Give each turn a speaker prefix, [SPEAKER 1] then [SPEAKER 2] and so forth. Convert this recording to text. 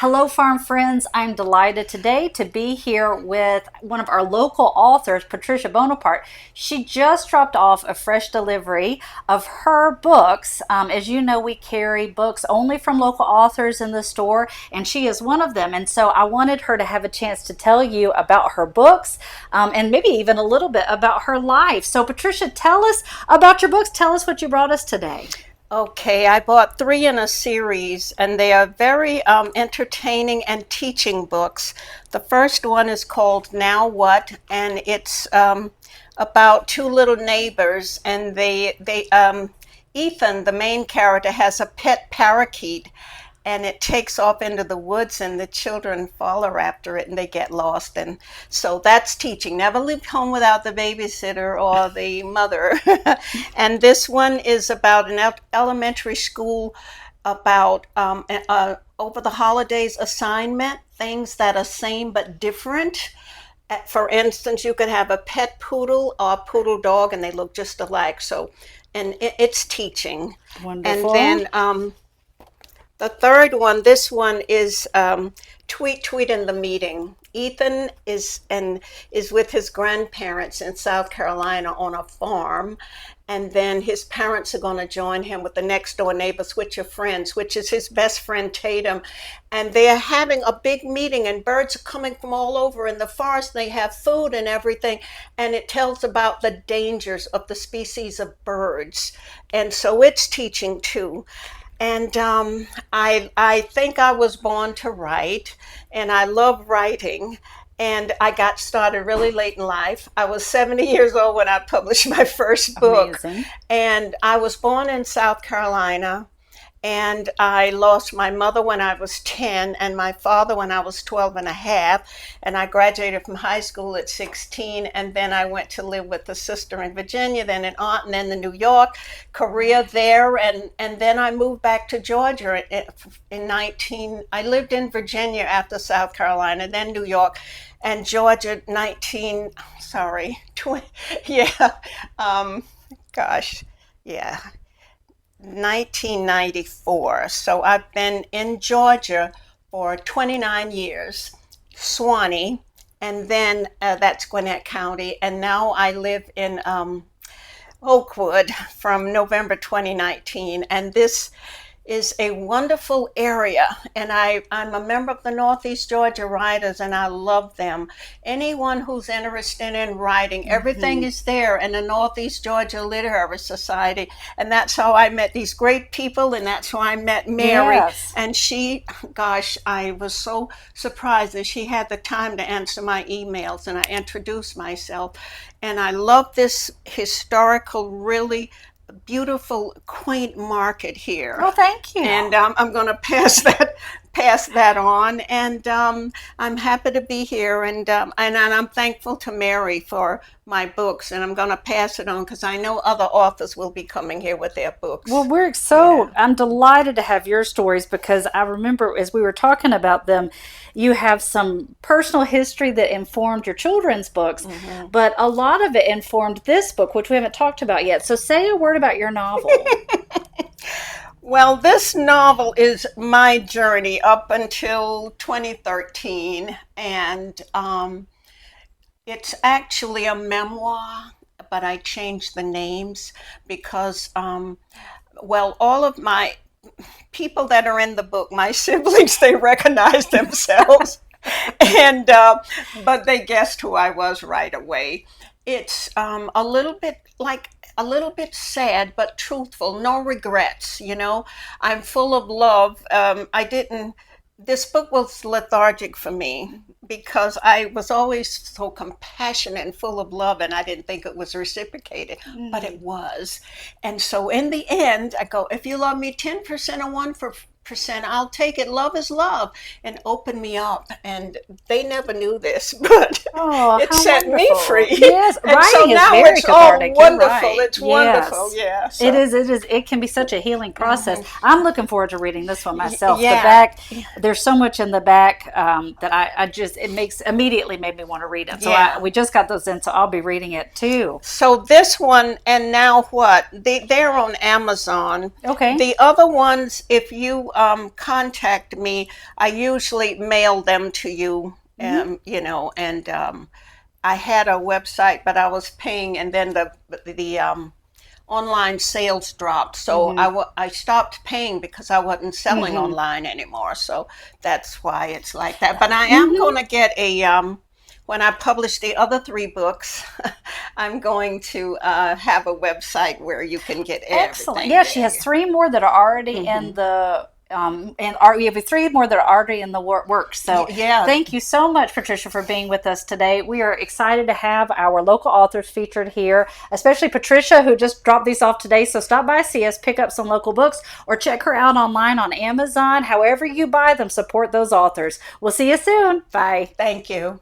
[SPEAKER 1] Hello, farm friends. I'm delighted today to be here with one of our local authors, Patricia Bonaparte. She just dropped off a fresh delivery of her books. As you know, we carry books only from local authors in the store, and she is one of them. And so I wanted her to have a chance to tell you about her books and maybe even a little bit about her life. So, Patricia, tell us about your books. Tell us what you brought us today.
[SPEAKER 2] Okay, I bought three in a series, and they are very entertaining and teaching books. The first one is called Now What, and it's about two little neighbors, and Ethan, the main character, has a pet parakeet, and it takes off into the woods, and the children follow after it and they get lost. And so that's teaching. Never leave home without the babysitter or the mother. And this one is about an elementary school, about over the holidays assignment, things that are same but different. For instance, you could have a pet poodle or a poodle dog and they look just alike. So, and it's teaching.
[SPEAKER 1] Wonderful.
[SPEAKER 2] And then the third one, this one is Tweet in the Meeting. Ethan is with his grandparents in South Carolina on a farm, and then his parents are going to join him with the next door neighbor, Switch of Friends, which is his best friend Tatum, and they're having a big meeting, and birds are coming from all over in the forest. They have food and everything, and it tells about the dangers of the species of birds, and so it's teaching too. And I think I was born to write, and I love writing. And I got started really late in life. I was 70 years old when I published my first book.
[SPEAKER 1] Amazing.
[SPEAKER 2] And I was born in South Carolina. And I lost my mother when I was 10 and my father when I was 12 and a half. And I graduated from high school at 16. And then I went to live with a sister in Virginia, then an aunt, and then in New York, career there. And then I moved back to Georgia I lived in Virginia after South Carolina, then New York and Georgia, 20, yeah, gosh, yeah. 1994. So I've been in Georgia for 29 years, Swanee, and then that's Gwinnett County. And now I live in Oakwood from November 2019. And this is a wonderful area, and I'm a member of the Northeast Georgia Writers, and I love them. Anyone who's interested in writing, everything is there in the Northeast Georgia Literary Society, and that's how I met these great people, and that's how I met Mary.
[SPEAKER 1] Yes.
[SPEAKER 2] And she, gosh, I was so surprised that she had the time to answer my emails, and I introduced myself, and I love this historical, really beautiful, quaint market here.
[SPEAKER 1] Oh, thank you.
[SPEAKER 2] And I'm going to pass that on. And I'm happy to be here. And I'm thankful to Mary for my books. And I'm going to pass it on because I know other authors will be coming here with their books.
[SPEAKER 1] Well, I'm delighted to have your stories because I remember as we were talking about them, you have some personal history that informed your children's books, but a lot of it informed this book, which we haven't talked about yet. So say a word about your novel.
[SPEAKER 2] Well, this novel is my journey up until 2013, and it's actually a memoir, but I changed the names because, all of my people that are in the book, my siblings, they recognize themselves, and but they guessed who I was right away. It's a little bit sad, but truthful. No regrets, you know. I'm full of love. This book was lethargic for me because I was always so compassionate and full of love, and I didn't think it was reciprocated, but it was. And so in the end, I go, if you love me 10% or 1%, I'll take it. Love is love, and open me up. And they never knew this, but it set me free.
[SPEAKER 1] Yes,
[SPEAKER 2] and
[SPEAKER 1] writing
[SPEAKER 2] so
[SPEAKER 1] is
[SPEAKER 2] now
[SPEAKER 1] very
[SPEAKER 2] it's all
[SPEAKER 1] cathartic.
[SPEAKER 2] wonderful.
[SPEAKER 1] Right.
[SPEAKER 2] It's wonderful. Yeah, so.
[SPEAKER 1] It is. It can be such a healing process. I'm looking forward to reading this one myself.
[SPEAKER 2] Yeah.
[SPEAKER 1] The back, there's so much in the back that I just immediately made me want to read it. So we just got those in, so I'll be reading it too.
[SPEAKER 2] So this one and Now What? They're on Amazon.
[SPEAKER 1] Okay.
[SPEAKER 2] The other ones, if you contact me, I usually mail them to you, and I had a website, but I was paying, and then the online sales dropped. So
[SPEAKER 1] Mm-hmm.
[SPEAKER 2] I stopped paying because I wasn't selling
[SPEAKER 1] Mm-hmm.
[SPEAKER 2] online anymore. So that's why it's like that. But I am
[SPEAKER 1] Mm-hmm.
[SPEAKER 2] going to get when I publish the other three books, I'm going to have a website where you can get
[SPEAKER 1] Excellent.
[SPEAKER 2] everything
[SPEAKER 1] Yeah, she
[SPEAKER 2] there.
[SPEAKER 1] has three more that are already in
[SPEAKER 2] Hmm.
[SPEAKER 1] the and are we have three more that are already in the works. So
[SPEAKER 2] Yeah,
[SPEAKER 1] thank you so much, Patricia, for being with us today. We are excited to have our local authors featured here, especially Patricia, who just dropped these off today. So stop by, see us, pick up some local books, or check her out online on Amazon. However you buy them, support those authors. We'll see you soon. Bye.
[SPEAKER 2] thank you.